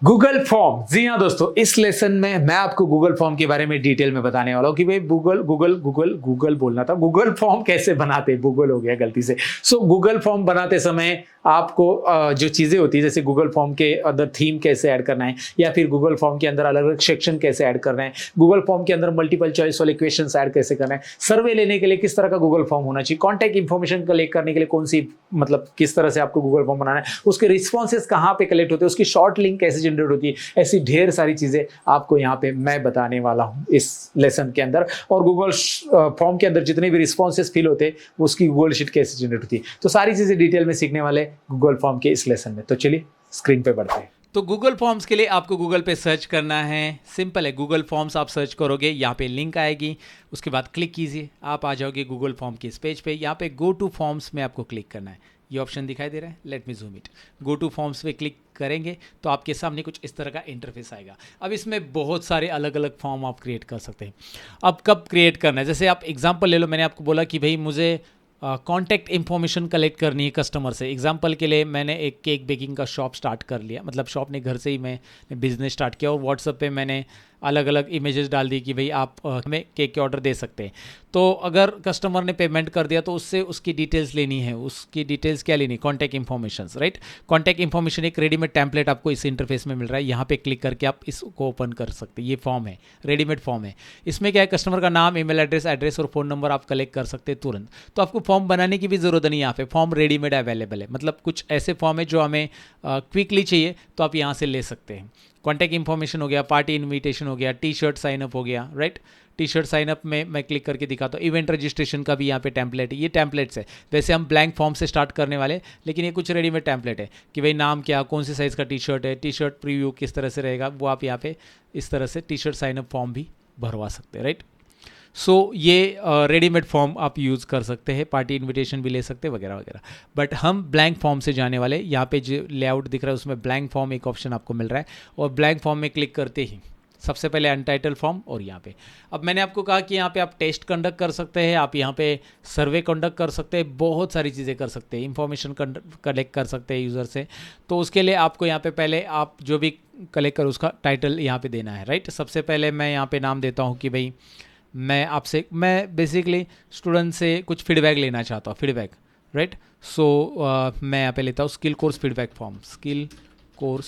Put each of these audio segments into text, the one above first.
Google form. जी हाँ दोस्तों, इस लेसन में मैं आपको गूगल फॉर्म के बारे में डिटेल में बताने वाला हूँ कि भाई गूगल गूगल गूगल गूगल बोलना था, गूगल फॉर्म कैसे बनाते हैं, गूगल हो गया गलती से। गूगल फॉर्म बनाते समय आपको जो चीजें होती है, जैसे गूगल फॉर्म के अंदर थीम कैसे ऐड करना है, या फिर गूगल फॉर्म के अंदर अलग अलग सेक्शन कैसे ऐड करना है, गूगल फॉर्म के अंदर मल्टीपल चॉइस वाले क्वेश्चन ऐड कैसे करना है, सर्वे लेने के लिए किस तरह का गूगल फॉर्म होना चाहिए, कॉन्टैक्ट इन्फॉर्मेशन कलेक्ट करने के लिए कौन सी मतलब किस तरह से आपको गूगल फॉर्म बनाना है, उसके रिस्पॉन्सेज कहाँ पे कलेक्ट होते हैं, उसकी शॉर्ट लिंक कैसे जनरेट होती है, ऐसी ढेर सारी चीजें आपको यहाँ पे मैं बताने वाला हूँ इस लेसन के अंदर। और गूगल फॉर्म के अंदर जितने भी रिस्पॉन्सेज फिल होते हैं उसकी गूगल शीट कैसे जनरेट होती है, तो सारी चीजें डिटेल में सीखने वाले गूगल फॉर्म के इस लेसन में। तो चलिए स्क्रीन पे बढ़ते हैं। तो गूगल फॉर्म्स के लिए आपको गूगल पे सर्च करना है। सिंपल है, गूगल फॉर्म्स आप सर्च करोगे, यहाँ पे लिंक आएगी, उसके बाद क्लिक कीजिए, आप आ जाओगे गूगल फॉर्म के इस पेज पे। यहाँ पे गो टू फॉर्म्स में आपको क्लिक करना है, ये ऑप्शन दिखाई दे रहा है, let me zoom it. Go two forms पे क्लिक करेंगे तो आपके सामने कुछ इस तरह का इंटरफेस आएगा। अब इसमें बहुत सारे अलग अलग फॉर्म आप क्रिएट कर सकते हैं। अब कब क्रिएट करना है, जैसे आप एग्जाम्पल ले लो, मैंने आपको बोला कि भाई मुझे कॉन्टैक्ट इन्फॉर्मेशन कलेक्ट करनी है कस्टमर से। एग्जांपल के लिए मैंने एक केक बेकिंग का शॉप स्टार्ट कर लिया, मतलब शॉप ने घर से ही मैं बिज़नेस स्टार्ट किया, और व्हाट्सएप पे मैंने अलग अलग इमेजेस डाल दी कि भाई आप हमें केक के ऑर्डर दे सकते हैं। तो अगर कस्टमर ने पेमेंट कर दिया तो उससे उसकी डिटेल्स लेनी है। उसकी डिटेल्स क्या लेनी, contact informations, right. Contact information एक रेडीमेड टेम्पलेट आपको इस इंटरफेस में मिल रहा है, यहाँ पे क्लिक करके आप इसको ओपन कर सकते हैं। ये फॉर्म है, रेडीमेड फॉर्म है। इसमें क्या है, कस्टमर का नाम, ईमेल एड्रेस और फ़ोन नंबर आप कलेक्ट कर सकते हैं तुरंत। तो आपको फॉर्म बनाने की भी ज़रूरत नहीं है, यहाँ पे फॉर्म रेडीमेड अवेलेबल है। मतलब कुछ ऐसे फॉर्म है जो हमें क्विकली चाहिए तो आप यहाँ से ले सकते हैं। कॉन्टैक्ट इन्फॉर्मेशन हो गया, पार्टी इन्विटेशन हो गया, टी शर्ट साइनअप हो गया, राइट। टी शर्ट साइनअप में मैं क्लिक करके दिखाता हूँ। इवेंट रजिस्ट्रेशन का भी यहाँ पे टेम्पलेट है, ये टेम्पलेट्स है। वैसे हम ब्लैंक फॉर्म से स्टार्ट करने वाले, लेकिन ये कुछ रेडीमेड टेम्पलेट है कि भाई नाम क्या, कौन सी साइज़ का टी शर्ट है, टी शर्ट प्रीव्यू किस तरह से रहेगा, वो आप यहाँ पे इस तरह से टी शर्ट साइनअप फॉर्म भी भरवा सकते हैं, राइट। ये रेडीमेड फॉर्म आप यूज़ कर सकते हैं, पार्टी इनविटेशन भी ले सकते हैं वगैरह वगैरह। बट हम ब्लैंक फॉर्म से जाने वाले। यहाँ पे जो लेआउट दिख रहा है उसमें ब्लैंक फॉर्म एक ऑप्शन आपको मिल रहा है, और ब्लैंक फॉर्म में क्लिक करते ही सबसे पहले अनटाइटल फॉर्म, और यहाँ पे अब मैंने आपको कहा कि यहाँ पे आप टेस्ट कंडक्ट कर सकते हैं, आप यहाँ पे सर्वे कंडक्ट कर सकते हैं, बहुत सारी चीज़ें कर सकते हैं, इंफॉर्मेशन कलेक्ट कर सकते हैं यूज़र से। तो उसके लिए आपको यहाँ पे पहले आप जो भी कलेक्ट करो उसका टाइटल यहाँ पे देना है, राइट। सबसे पहले मैं यहाँ पे नाम देता हूँ कि भाई मैं बेसिकली स्टूडेंट से कुछ फीडबैक लेना चाहता हूँ, फीडबैक, राइट। मैं यहाँ पे लेता हूँ skill course feedback form, skill course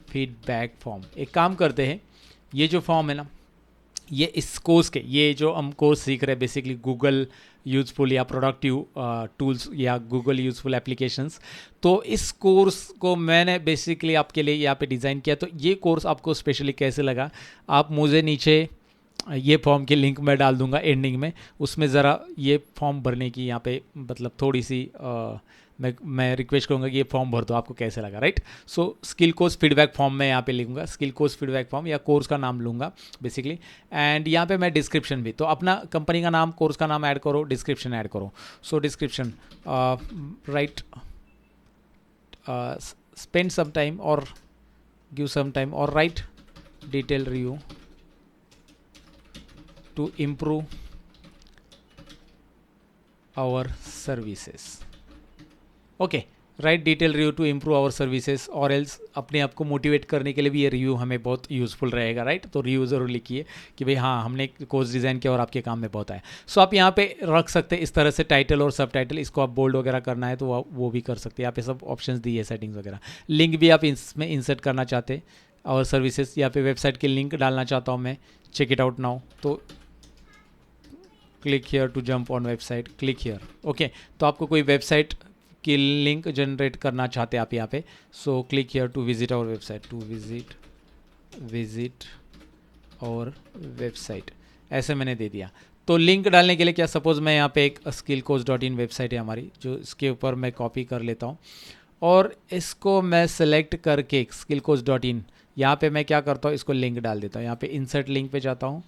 feedback form. एक काम करते हैं, ये जो फॉर्म है ना, ये इस कोर्स के, ये जो हम कोर्स सीख रहे हैं बेसिकली गूगल यूजफुल या प्रोडक्टिव टूल्स या गूगल यूजफुल एप्लीकेशंस, तो इस कोर्स को मैंने बेसिकली आपके लिए यहाँ पे डिज़ाइन किया। तो ये कोर्स आपको स्पेशली कैसे लगा, आप मुझे नीचे ये फॉर्म की लिंक मैं डाल दूंगा एंडिंग में, उसमें ज़रा ये फॉर्म भरने की यहाँ पे मतलब थोड़ी सी मैं रिक्वेस्ट करूँगा कि ये फॉर्म भर दो, आपको कैसे लगा, right. Skill course feedback form में यहाँ पे लिखूँगा स्किल कोर्स फीडबैक फॉर्म, या कोर्स का नाम लूँगा बेसिकली। एंड यहाँ पे मैं डिस्क्रिप्शन भी, तो अपना कंपनी का नाम, कोर्स का नाम ऐड करो, डिस्क्रिप्शन ऐड करो। Description, write, spend some time और गिव सम टाइम और write detail review to improve our services, okay, write detail review to improve our services, or else अपने आप को मोटिवेट करने के लिए भी ये रिव्यू हमें बहुत यूज़फुल रहेगा, राइट। तो रिव्यू ज़रूर लिखिए कि भाई हाँ हमने कोर्स डिज़ाइन किया और आपके काम में बहुत आया। आप यहाँ पे रख सकते हैं इस तरह से टाइटल और सब टाइटल, इसको आप बोल्ड वगैरह करना है तो वो भी कर सकते हैं। यहाँ पे सब ऑप्शंस दिए है, सेटिंग्स वगैरह। लिंक भी आप इसमें इंसर्ट करना चाहते हैं और सर्विसेज, यहाँ पे वेबसाइट की लिंक डालना चाहता हूँ मैं, चेक इट आउट नाउ, तो click here to jump on website, click here, okay. तो आपको कोई वेबसाइट की लिंक जनरेट करना चाहते हैं आप यहाँ पे, click here to visit our website, to visit our website, ऐसे मैंने दे दिया। तो लिंक डालने के लिए क्या, सपोज मैं यहाँ पे एक skillcoach.in वेबसाइट है हमारी, जो इसके ऊपर मैं कॉपी कर लेता हूँ और इसको मैं सेलेक्ट करके skillcoach.in, यहाँ पे मैं क्या करता हूँ, इसको लिंक डाल देता हूँ। यहाँ पे इंसर्ट लिंक पे जाता हूँ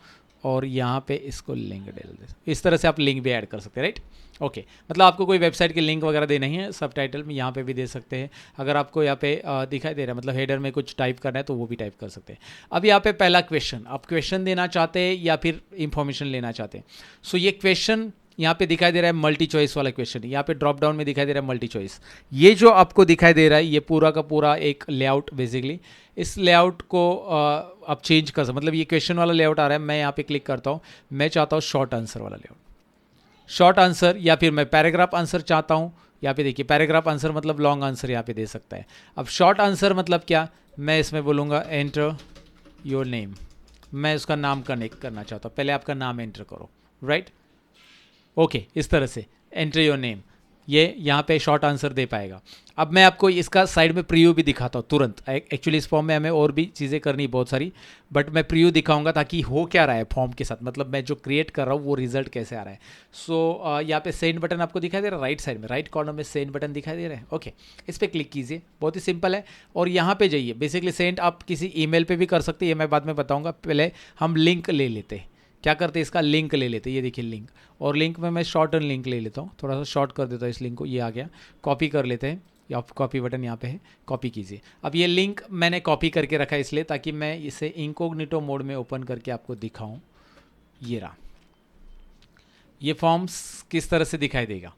और यहाँ पे इसको लिंक डाल देता हूँ। इस तरह से आप लिंक भी ऐड कर सकते हैं, राइट, ओके। मतलब आपको कोई वेबसाइट की लिंक वगैरह देना ही है, सब टाइटल में यहाँ पे भी दे सकते हैं। अगर आपको यहाँ पे दिखाई दे रहा है, मतलब हेडर में कुछ टाइप करना है तो वो भी टाइप कर सकते हैं। अब यहाँ पे पहला क्वेश्चन, आप क्वेश्चन देना चाहते हैं या फिर इंफॉर्मेशन लेना चाहते हैं। ये क्वेश्चन यहाँ पे दिखाई दे रहा है मल्टी चॉइस वाला क्वेश्चन, यहाँ पे ड्रॉप डाउन में दिखाई दे रहा है मल्टी चॉइस। ये जो आपको दिखाई दे रहा है ये पूरा का पूरा एक लेआउट बेसिकली, इस लेआउट को आप चेंज कर सकते, मतलब ये क्वेश्चन वाला लेआउट आ रहा है, मैं यहाँ पे क्लिक करता हूँ, मैं चाहता हूँ शॉर्ट आंसर वाला लेआउट, शॉर्ट आंसर, या फिर मैं पैराग्राफ आंसर चाहता हूँ। यहाँ पे देखिए पैराग्राफ आंसर मतलब लॉन्ग आंसर यहाँ पे दे सकता है। अब शॉर्ट आंसर मतलब क्या, मैं इसमें बोलूँगा एंटर योर नेम, मैं उसका नाम कनेक्ट करना चाहता हूँ, पहले आपका नाम एंटर करो, राइट, ओके, इस तरह से एंटर योर नेम, ये यहाँ पे शॉर्ट आंसर दे पाएगा। अब मैं आपको इसका साइड में प्रीव्यू भी दिखाता हूँ तुरंत। एक्चुअली इस फॉर्म में हमें और भी चीज़ें करनी बहुत सारी, बट मैं प्रीव्यू दिखाऊंगा ताकि हो क्या रहा है फॉर्म के साथ, मतलब मैं जो क्रिएट कर रहा हूँ वो रिजल्ट कैसे आ रहा है। सो यहाँ पे सेंड बटन आपको दिखाई दे रहा है राइट साइड में, राइट कॉर्नर में सेंड बटन दिखाई दे रहा है, ओके, इस पर क्लिक कीजिए, बहुत ही सिंपल है। और यहाँ पे जाइए, बेसिकली सेंड आप किसी ईमेल पे भी कर सकते हैं, ये मैं बाद में बताऊँगा, पहले हम लिंक ले लेते हैं। क्या करते हैं, इसका लिंक ले लेते हैं, ये देखिए लिंक, और लिंक में मैं शॉर्टन लिंक ले लेता हूँ, थोड़ा सा शॉर्ट कर देता हूँ इस लिंक को, ये आ गया, कॉपी कर लेते हैं, या कॉपी बटन यहाँ पे है, कॉपी कीजिए। अब ये लिंक मैंने कॉपी करके रखा है इसलिए ताकि मैं इसे इनकॉग्निटो मोड में ओपन करके आपको दिखाऊं। ये रहा, ये फॉर्म्स किस तरह से दिखाई देगा,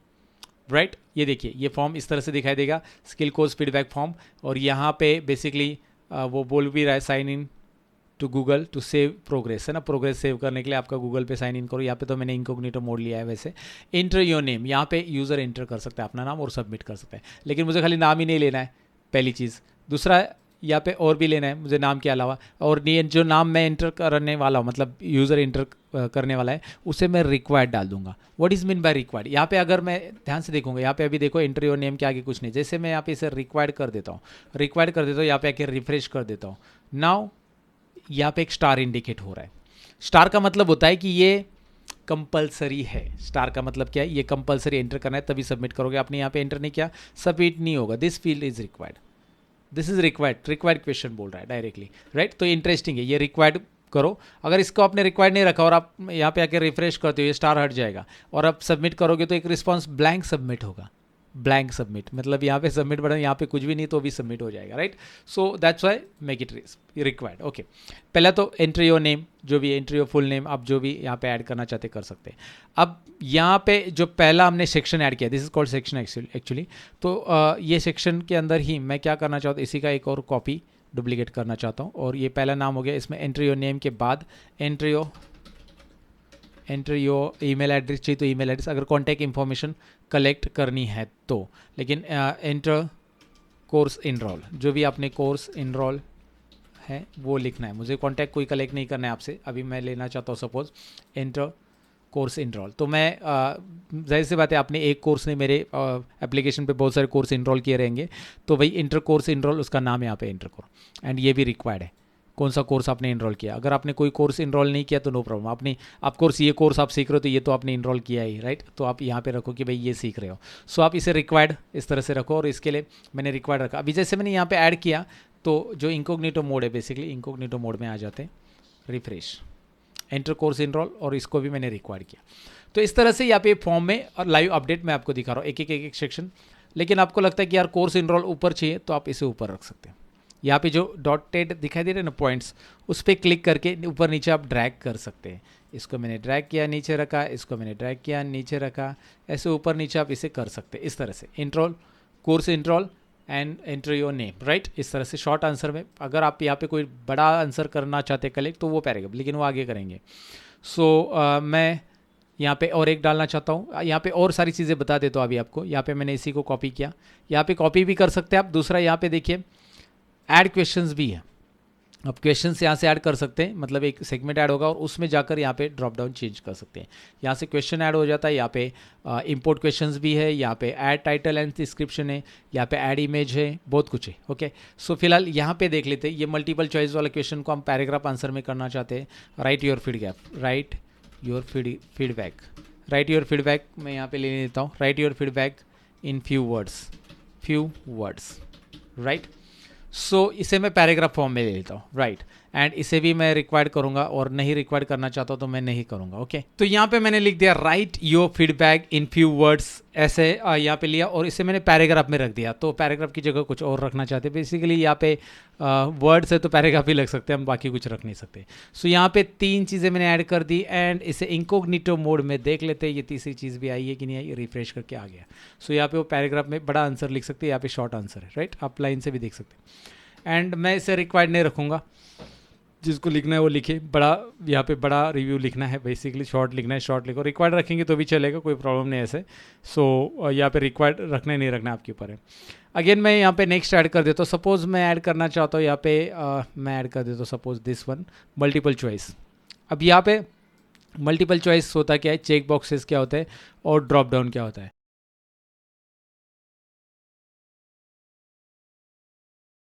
राइट, ये देखिए ये फॉर्म इस तरह से दिखाई देगा, स्किल कोर्स फीडबैक फॉर्म, और यहाँ पे बेसिकली वो बोल भी रहा है sign in to Google to save progress, है ना, प्रोग्रेस सेव करने के लिए आपका गूगल पे साइन इन करो। यहाँ पे तो मैंने इनकॉग्निटो मोड लिया है। वैसे एंटर योर नेम, यहाँ पे यूज़र एंटर कर सकता है अपना नाम और सबमिट कर सकता है, लेकिन मुझे खाली नाम ही नहीं लेना है, पहली चीज़। दूसरा, यहाँ पे और भी लेना है मुझे नाम के अलावा, और जो नाम मैं एंटर करने वाला हूँ, मतलब यूज़र एंटर करने वाला है, उसे मैं रिक्वायर्ड डाल दूंगा। What is mean by required, यहाँ पे अगर मैं ध्यान से देखूंगा, यहाँ पे अभी देखो एंटर योर नेम के आगे कुछ नहीं, जैसे मैं यहाँ पे इसे रिक्वायर्ड कर देता हूँ, यहाँ पे आके रिफ्रेश कर देता हूँ, नाउ यहाँ पे एक स्टार इंडिकेट हो रहा है। स्टार का मतलब होता है कि ये कंपलसरी है। स्टार का मतलब क्या है, ये कंपलसरी एंटर करना है तभी सबमिट करोगे। आपने यहाँ पे एंटर नहीं किया, सबमिट नहीं होगा। This field is required, this is required question बोल रहा है डायरेक्टली, राइट। तो इंटरेस्टिंग है, ये रिक्वायर्ड करो। अगर इसको आपने रिक्वायर्ड नहीं रखा और आप यहाँ पे आके रिफ्रेश करते हो, ये स्टार हट जाएगा, और आप सबमिट करोगे तो एक रिस्पॉन्स ब्लैंक सबमिट होगा। ब्लैंक सबमिट मतलब यहाँ पे सबमिट बटन, यहाँ पे कुछ भी नहीं तो भी सबमिट हो जाएगा, right. So that's why make it required. Okay, पहला तो एंट्री योर नेम, जो भी एंट्री योर फुल नेम आप जो भी यहाँ पे ऐड करना चाहते कर सकते हैं। अब यहाँ पे जो पहला हमने सेक्शन ऐड किया, this is called section actually, तो ये सेक्शन के अंदर ही मैं क्या करना चाहता हूँ, इसी का एक और कॉपी डुप्लीकेट करना चाहता हूँ। और ये पहला नाम हो गया, इसमें एंट्री योर नेम के बाद एंटर योर ईमेल एड्रेस चाहिए तो ईमेल एड्रेस, अगर कॉन्टैक्ट इन्फॉर्मेशन कलेक्ट करनी है तो। लेकिन एंटर कोर्स इनरोल, जो भी आपने कोर्स इनरोल है वो लिखना है। मुझे कॉन्टैक्ट कोई कलेक्ट नहीं करना है आपसे, अभी मैं लेना चाहता हूँ सपोज एंटर कोर्स इनरोल। तो मैं जाहिर सी बात है, आपने एक कोर्स नहीं, मेरे एप्लीकेशन पे बहुत सारे कोर्स इनरोल किए रहेंगे, तो भाई इंटर कोर्स इनरोल उसका नाम यहाँ पे एंटर करो। एंड ये भी रिक्वायर्ड है, कौन सा कोर्स आपने इनरोल किया। अगर आपने कोई कोर्स इनरोल नहीं किया तो नो प्रॉब्लम, आप कोर्स ये कोर्स आप सीख रहे हो तो ये तो आपने इनरोल किया ही, राइट। तो आप यहाँ पे रखो कि भाई ये सीख रहे हो, सो आप इसे रिक्वायर्ड इस तरह से रखो, और इसके लिए मैंने रिक्वायर्ड रखा। अभी जैसे मैंने यहाँ पे ऐड किया तो जो इनकॉग्निटो मोड है, बेसिकली इनकॉग्निटो मोड में आ जाते हैं, रिफ्रेश, एंटर कोर्स इनरोल, और इसको भी मैंने रिक्वायर्ड किया। तो इस तरह से यहाँ पे फॉर्म में और लाइव अपडेट मैं आपको दिखा रहा हूँ, एक सेक्शन। लेकिन आपको लगता है कि यार कोर्स इनरोल ऊपर चाहिए तो आप इसे ऊपर रख सकते हैं। यहाँ पे जो डॉटेड दिखाई दे रहे हैं ना पॉइंट्स, उस पर क्लिक करके ऊपर नीचे आप ड्रैग कर सकते हैं। इसको मैंने ड्रैग किया नीचे रखा, इसको मैंने ड्रैग किया नीचे रखा, ऐसे ऊपर नीचे आप इसे कर सकते हैं इस तरह से। Enrol, course enrol and enter your name, right. इस तरह से शॉर्ट आंसर में, अगर आप यहाँ पे कोई बड़ा आंसर करना चाहते कलेक्ट तो वो पैराग्राफ, लेकिन वो आगे करेंगे। सो मैं यहाँ पे और एक डालना चाहता हूँ, यहाँ पे और सारी चीज़ें बता देता हूँ अभी आपको। यहाँ पे मैंने इसी को कॉपी किया, यहाँ पे कॉपी भी कर सकते हैं आप। दूसरा यहाँ पे देखिए ऐड क्वेश्चंस भी है, आप क्वेश्चंस यहाँ से ऐड कर सकते हैं, मतलब एक सेगमेंट ऐड होगा और उसमें जाकर यहाँ पे ड्रॉप डाउन चेंज कर सकते हैं। यहाँ से क्वेश्चन ऐड हो जाता है, यहाँ पे इंपोर्ट क्वेश्चंस भी है, यहाँ पे ऐड टाइटल एंड डिस्क्रिप्शन है, यहाँ पे ऐड इमेज है, बहुत कुछ है। ओके, सो फिलहाल यहाँ पे देख लेते हैं। ये मल्टीपल चॉइस वाला क्वेश्चन को हम पैराग्राफ आंसर में करना चाहते हैं। राइट योर फीडबैक मैं यहाँ पे ले लेता हूँ। Write your feedback in few words, right. So इसे मैं पैराग्राफ फॉर्म में ले लेता हूँ, राइट। एंड इसे भी मैं रिक्वायर्ड करूंगा और नहीं रिक्वायर्ड करना चाहता हूं तो मैं नहीं करूंगा। ओके, तो यहाँ पे मैंने लिख दिया right your feedback in few words, ऐसे यहाँ पे लिया और इसे मैंने पैराग्राफ में रख दिया। तो पैराग्राफ की जगह कुछ और रखना चाहते हैं, बेसिकली यहाँ पे वर्ड्स है तो पैराग्राफ ही लग सकते हैं, हम बाकी कुछ रख नहीं सकते। सो यहाँ पे 3 चीज़ें मैंने ऐड कर दी एंड इसे इनकॉग्निटो मोड में देख लेते हैं ये तीसरी चीज़ भी आई है कि नहीं आई, रिफ्रेश करके आ गया। सो यहाँ पे वो पैराग्राफ में बड़ा आंसर लिख सकते हैं, यहाँ पे शॉर्ट आंसर है, राइट, आप लाइन से भी देख सकते हैं। एंड मैं इसे रिक्वायर्ड नहीं रखूँगा, जिसको लिखना है वो लिखे, बड़ा यहाँ पे बड़ा रिव्यू लिखना है, बेसिकली शॉर्ट लिखना है, शॉर्ट लिखो। रिक्वायर्ड रखेंगे तो भी चलेगा, कोई प्रॉब्लम नहीं ऐसे। सो यहाँ पे रिक्वायर्ड रखना नहीं रखना आपके ऊपर है। अगेन मैं यहाँ पे नेक्स्ट ऐड कर देता हूँ, सपोज मैं ऐड करना चाहता हूँ यहाँ पे मैं ऐड कर देता हूँ suppose this one multiple choice. अब यहाँ पे मल्टीपल चॉइस होता क्या है, चेक बॉक्सेस क्या होता है और ड्रॉप डाउन क्या होता है।